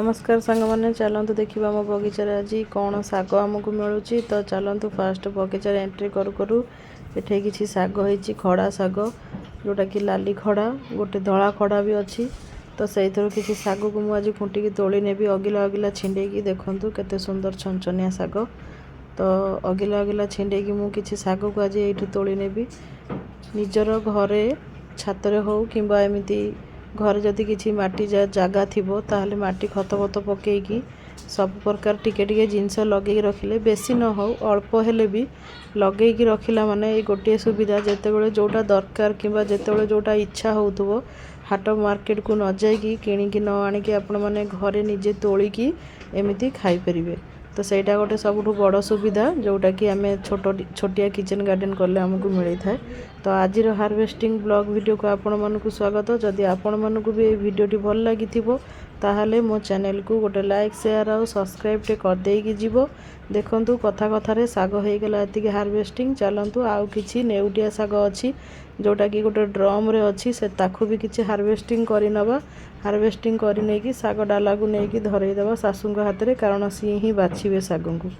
नमस्कार सांग मैंने चलतु देखा आम बगीचार आज कौन शाग आमको मिलूँ तो चलतु फास्ट बगीचार एंट्री करू करू एठे किसी शाग होती खड़ा शाग जोटा कि लाली खड़ा गोटे धला खड़ा भी अच्छी तो से किसी शाग को मुझे खुंटिकी तोली नेबी अगिला अगिला छिंडेकी देखूँ केते सुंदर छनछनिया शाग तो अगिला अगिला छिंडेकी मुझे शाग को आज ये तोली नेबी निजर घरे छातरे हो कि एमती घर जदि किसी माटी जगह थिबो ताहले माटी खत फत पकईकी सब प्रकार टिके टिके जिनस लगे रखिले बेसी न हो अल्प हेले भी लगेकी रखिला माने ये गोटे सुविधा जेतेबेले जोटा दरकार किंबा जेतेबेले जोटा इच्छा होउथबो हाट मार्केट को न जाइकी किणिकी न आनिकी आपण माने घरे निजे तोलिकी एमिति खाई परिबे तो सहीटा गोटे सबुठ बड़ सुविधा जोटा कि आम छोटिया किचन गार्डन कले आमको मिल थाए तो आज हार्वेस्टिंग ब्लॉग वीडियो को आपण मानक स्वागत जदि आपण मानक भी ये वीडियोटी भल लगी ताहले मो चैनल को गोटे लाइक शेयर और सब्सक्राइब टे कर देकी जीवो देखंतु कथा कथारे साग हो गला एतिके हार्वेस्टिंग चलतु आउ किछि नेउटिया साग अछि जोटा कि गोटे ड्रम रे अछि से ताखु भी किछि हार्वेस्टिंग करि नबा हार्वेस्टिंग करि नै कि साग डाला को नै कि धरई देबा सासुंग हाथ रे कारण सी ही बाछिबे साग को।